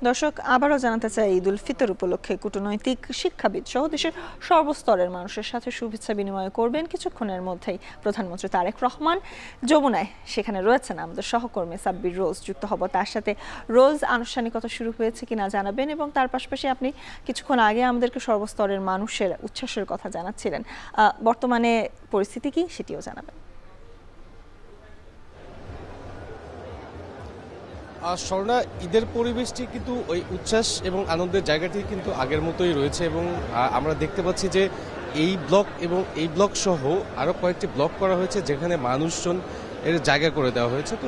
দর্শক, আবারও জানাতে চাই, ঈদ উল ফিতর উপলক্ষে কূটনৈতিক, শিক্ষাবিদ সহ দেশের সর্বস্তরের মানুষের সাথে শুভেচ্ছা বিনিময় করবেন কিছুক্ষণের মধ্যেই প্রধানমন্ত্রী তারেক রহমান। যমুনায় সেখানে রয়েছেন আমাদের সহকর্মী সাব্বির রোজ, যুক্ত হব তার সাথে। রোজ, আনুষ্ঠানিকতা শুরু হয়েছে কিনা জানাবেন, এবং তার পাশাপাশি আপনি কিছুক্ষণ আগে আমাদেরকে সর্বস্তরের মানুষের উচ্ছ্বাসের কথা জানাচ্ছিলেন, বর্তমানে পরিস্থিতি কি সেটিও জানাবেন। স্বর্ণা, ঈদের পরিবেশটি কিন্তু ওই উচ্ছ্বাস এবং আনন্দের জায়গাটি কিন্তু আগের মতোই রয়েছে, এবং আমরা দেখতে পাচ্ছি যে এই ব্লক এবং এই ব্লক সহ আরও কয়েকটি ব্লক করা হয়েছে যেখানে মানুষজন এর জায়গা করে দেওয়া হয়েছে। তো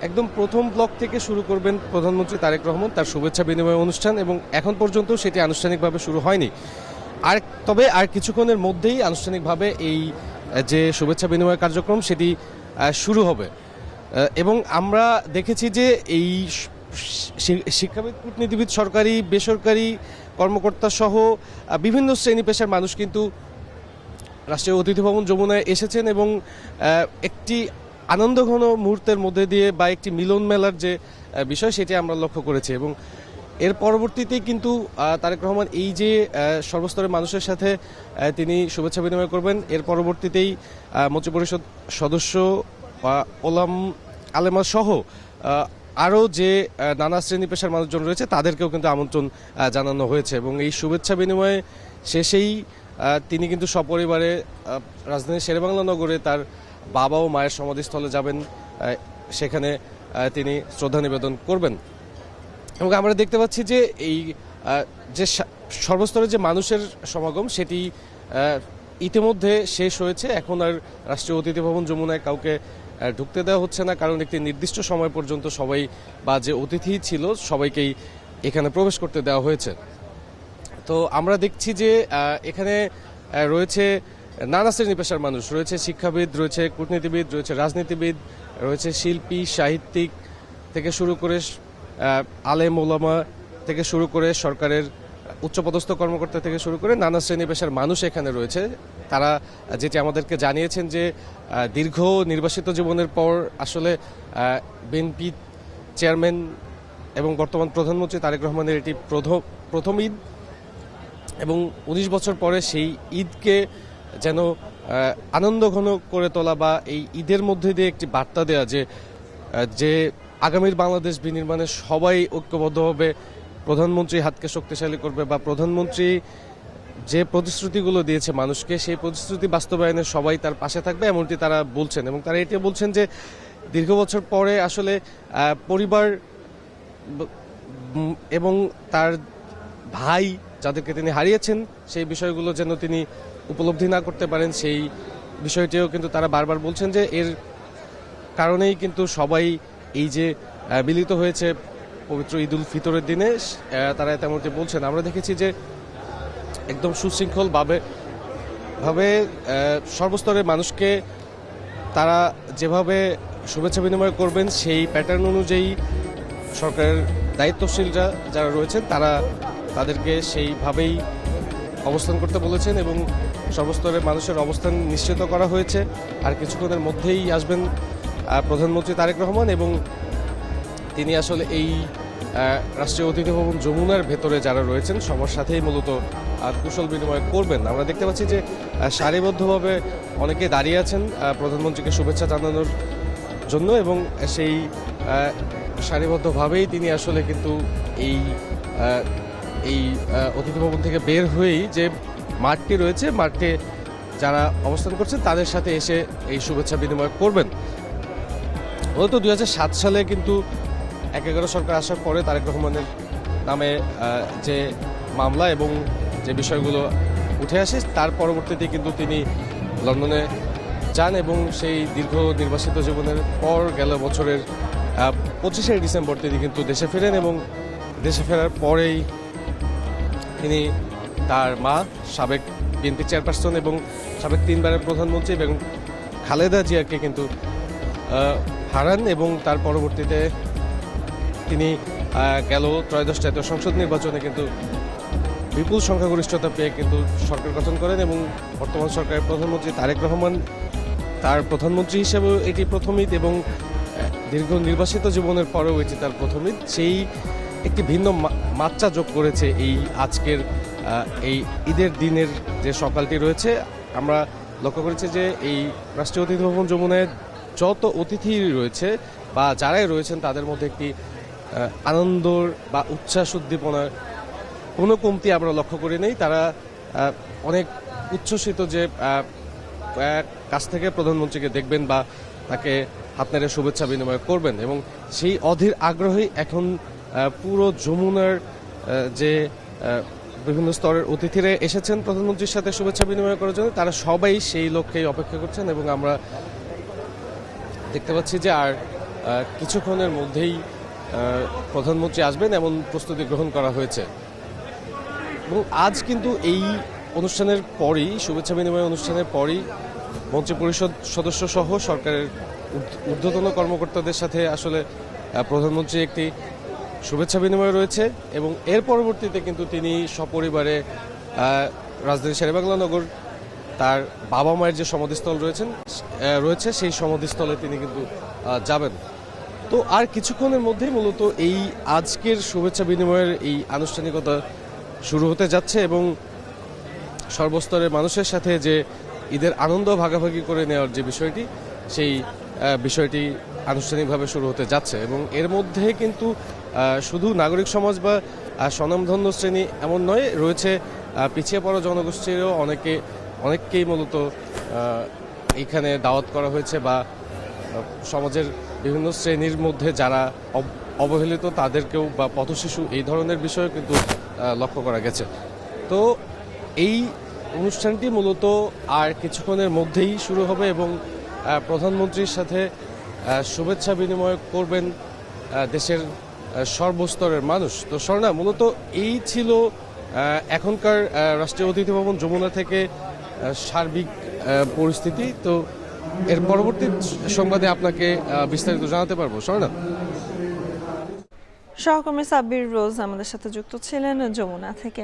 একদম প্রথম ব্লক থেকে শুরু করবেন প্রধানমন্ত্রী তারেক রহমান তার শুভেচ্ছা বিনিময় অনুষ্ঠান, এবং এখন পর্যন্ত সেটি আনুষ্ঠানিকভাবে শুরু হয়নি। তবে কিছুক্ষণের মধ্যেই আনুষ্ঠানিকভাবে এই যে শুভেচ্ছা বিনিময় কার্যক্রম সেটি শুরু হবে। এবং আমরা দেখেছি যে এই শিক্ষাবিদ, কূটনীতিবিদ, সরকারি বেসরকারি কর্মকর্তা সহ বিভিন্ন শ্রেণী পেশার মানুষ কিন্তু রাষ্ট্রীয় অতিথি ভবন যমুনায় এসেছেন, এবং একটি আনন্দঘন মুহূর্তের মধ্যে দিয়ে বা একটি মিলন মেলার যে বিষয় সেটি আমরা লক্ষ্য করেছি। এবং এর পরবর্তীতেই কিন্তু তারেক রহমান এই যে সর্বস্তরের মানুষের সাথে তিনি শুভেচ্ছা বিনিময় করবেন, এর পরবর্তীতেই মন্ত্রিপরিষদ সদস্য আলেমা সহ আরও যে নানা শ্রেণী পেশার মানুষজন রয়েছে তাদেরকেও কিন্তু আমন্ত্রণ জানানো হয়েছে। এবং এই শুভেচ্ছা বিনিময়ে শেষেই তিনি কিন্তু সপরিবারে রাজধানীর শেরেবাংলা নগরে তার বাবা ও মায়ের সমাধিস্থলে যাবেন, সেখানে তিনি শ্রদ্ধা নিবেদন করবেন। এবং আমরা দেখতে পাচ্ছি যে এই যে সর্বস্তরের যে মানুষের সমাগম সেটি ইতিমধ্যে শেষ হয়েছে। এখন আর রাষ্ট্রীয় অতিথি ভবন যমুনায় কাউকে ঢুকতে দেওয়া হচ্ছে না, কারণ একটি নির্দিষ্ট সময় পর্যন্ত সবাই বা যে অতিথি ছিল সবাইকেই এখানে প্রবেশ করতে দেওয়া হয়েছে। তো আমরা দেখছি যে এখানে রয়েছে নানা শ্রেণী পেশার মানুষ, রয়েছে শিক্ষাবিদ, রয়েছে কূটনীতিবিদ, রয়েছে রাজনীতিবিদ, রয়েছে শিল্পী, সাহিত্যিক থেকে শুরু করে আলেম ওলামা থেকে শুরু করে সরকারের উচ্চপদস্থ কর্মকর্তা থেকে শুরু করে নানা শ্রেণী পেশার মানুষ এখানে রয়েছে। তারা যেটি আমাদেরকে জানিয়েছেন যে দীর্ঘ নির্বাসিত জীবনের পর আসলে বিএনপি চেয়ারম্যান এবং বর্তমান প্রধানমন্ত্রী তারেক রহমানের এটি প্রথম ঈদ, এবং 19 বছর পরে সেই ঈদকে যেন আনন্দঘন করে তোলা বা এই ঈদের মধ্যে দিয়ে একটি বার্তা দেওয়া যে আগামীর বাংলাদেশ বিনির্মাণে সবাই ঐক্যবদ্ধভাবে প্রধানমন্ত্রী হাতকে শক্তিশালী করবে, বা প্রধানমন্ত্রী যে প্রতিশ্রুতিগুলো দিয়েছে মানুষকে সেই প্রতিশ্রুতি বাস্তবায়নে সবাই তার পাশে থাকবে, এমনটি তারা বলছেন। এবং তারা এটিও বলছেন যে দীর্ঘ বছর পরে আসলে পরিবার এবং তার ভাই যাদেরকে তিনি হারিয়েছেন সেই বিষয়গুলো যেন তিনি উপলব্ধি না করতে পারেন, সেই বিষয়টিও কিন্তু তারা বারবার বলছেন যে এর কারণেই কিন্তু সবাই এই যে মিলিত হয়েছে পবিত্র ঈদ উল ফিতরের দিনে, তারা তেমনটি বলছেন। আমরা দেখেছি যে একদম সুশৃঙ্খলভাবে সর্বস্তরের মানুষকে তারা যেভাবে শুভেচ্ছা বিনিময় করবেন সেই প্যাটার্ন অনুযায়ী সরকারের দায়িত্বশীলরা যারা রয়েছেন তারা তাদেরকে সেইভাবেই অবস্থান করতে বলেছেন, এবং সর্বস্তরের মানুষের অবস্থান নিশ্চিত করা হয়েছে। আর কিছুক্ষণের মধ্যেই আসবেন প্রধানমন্ত্রী তারেক রহমান, এবং তিনি আসলে এই রাষ্ট্রীয় অতিথি ভবন যমুনার ভেতরে যারা রয়েছেন সবার সাথেই মূলত কুশল বিনিময় করবেন। আমরা দেখতে পাচ্ছি যে সারিবদ্ধভাবে অনেকে দাঁড়িয়ে আছেন প্রধানমন্ত্রীকে শুভেচ্ছা জানানোর জন্য, এবং সেই সারিবদ্ধভাবেই তিনি আসলে কিন্তু এই অতিথি ভবন থেকে বের হয়েই যে মাঠটি রয়েছে, মাঠে যারা অবস্থান করছেন তাদের সাথে এসে এই শুভেচ্ছা বিনিময় করবেন। মূলত 2007 সালে কিন্তু 11 সরকার আসার পরে তারেক রহমানের নামে যে মামলা এবং যে বিষয়গুলো উঠে আসে তার পরবর্তীতে কিন্তু তিনি লন্ডনে যান, এবং সেই দীর্ঘ নির্বাসিত জীবনের পর গেল বছরের 25শে ডিসেম্বর তিনি কিন্তু দেশে ফেরেন, এবং দেশে ফেরার পরেই তিনি তার মা, সাবেক বিএনপি চেয়ারপারসন এবং সাবেক 3বারের প্রধানমন্ত্রী এবং খালেদা জিয়াকে কিন্তু হারান, এবং তার পরবর্তীতে তিনি গেল ত্রয়োদশ জাতীয় সংসদ নির্বাচনে কিন্তু বিপুল সংখ্যাগরিষ্ঠতা পেয়ে কিন্তু সরকার গঠন করেন, এবং বর্তমান সরকারের প্রধানমন্ত্রী তারেক রহমান তার প্রধানমন্ত্রী হিসেবেও এটি প্রথম ঈদ, এবং দীর্ঘ নির্বাসিত জীবনের পরেও এটি তার প্রথম ঈদ। সেই একটি ভিন্ন মাত্রা যোগ করেছে এই আজকের এই ঈদের দিনের যে সকালটি রয়েছে। আমরা লক্ষ্য করেছি যে এই রাষ্ট্রীয় অতিথি ভবন যমুনায় যত অতিথি রয়েছে বা যারাই রয়েছেন তাদের মধ্যে একটি আনন্দর বা উচ্ছ্বাস উদ্দীপনার কোনো কমতি আমরা লক্ষ্য করি নেই। তারা অনেক উচ্ছ্বসিত যে কাছ থেকে প্রধানমন্ত্রীকে দেখবেন বা তাকে হাত নেড়ে শুভেচ্ছা বিনিময় করবেন, এবং সেই অধীর আগ্রহী এখন পুরো যমুনার যে বিভিন্ন স্তরের অতিথিরা এসেছেন প্রধানমন্ত্রীর সাথে শুভেচ্ছা বিনিময় করার জন্য, তারা সবাই সেই লক্ষ্যেই অপেক্ষা করছেন। এবং আমরা দেখতে পাচ্ছি যে আর কিছুক্ষণের মধ্যেই প্রধানমন্ত্রী আসবেন এমন প্রস্তুতি গ্রহণ করা হয়েছে। এবং আজ কিন্তু এই অনুষ্ঠানের পরই, শুভেচ্ছা বিনিময় অনুষ্ঠানের পরই মন্ত্রিপরিষদ সদস্য সহ সরকারের ঊর্ধ্বতন কর্মকর্তাদের সাথে আসলে প্রধানমন্ত্রী একটি শুভেচ্ছা বিনিময় রয়েছে, এবং এর পরবর্তীতে কিন্তু তিনি সপরিবারে রাজধানী শেরেবাংলা নগর তার বাবা মায়ের যে সমাধিস্থল রয়েছে সেই সমাধিস্থলে তিনি কিন্তু যাবেন। তো আর কিছুক্ষণের মধ্যেই মূলত এই আজকের শুভেচ্ছা বিনিময়ের এই আনুষ্ঠানিকতা শুরু হতে যাচ্ছে, এবং সর্বস্তরের মানুষের সাথে যে ঈদের আনন্দ ভাগাভাগি করে নেওয়ার যে বিষয়টি, সেই বিষয়টি আনুষ্ঠানিকভাবে শুরু হতে যাচ্ছে। এবং এর মধ্যে কিন্তু শুধু নাগরিক সমাজ বা স্বনামধন্য শ্রেণী এমন নয়, রয়েছে পিছিয়ে পড়া জনগোষ্ঠীরও অনেককেই মূলত এইখানে দাওয়াত করা হয়েছে, বা সমাজের বিভিন্ন শ্রেণীর মধ্যে যারা অবহেলিত তাদেরকেও, বা পথশিশু, এই ধরনের বিষয় কিন্তু লক্ষ্য করা গেছে। তো এই অনুষ্ঠানটি মূলত আর কিছুক্ষণের মধ্যেই শুরু হবে, এবং প্রধানমন্ত্রীর সাথে শুভেচ্ছা বিনিময় করবেন দেশের সর্বস্তরের মানুষ। তো স্বর্ণা, মূলত এই ছিল এখনকার রাষ্ট্রীয় অতিথি ভবন যমুনা থেকে সার্বিক পরিস্থিতি। তো এর পরবর্তী সংবাদে আপনাকে বিস্তারিত জানাতে পারবো। স্বর্ণা। সহকর্মী সাব্বির রোজ আমাদের সাথে যুক্ত ছিলেন যমুনা থেকে।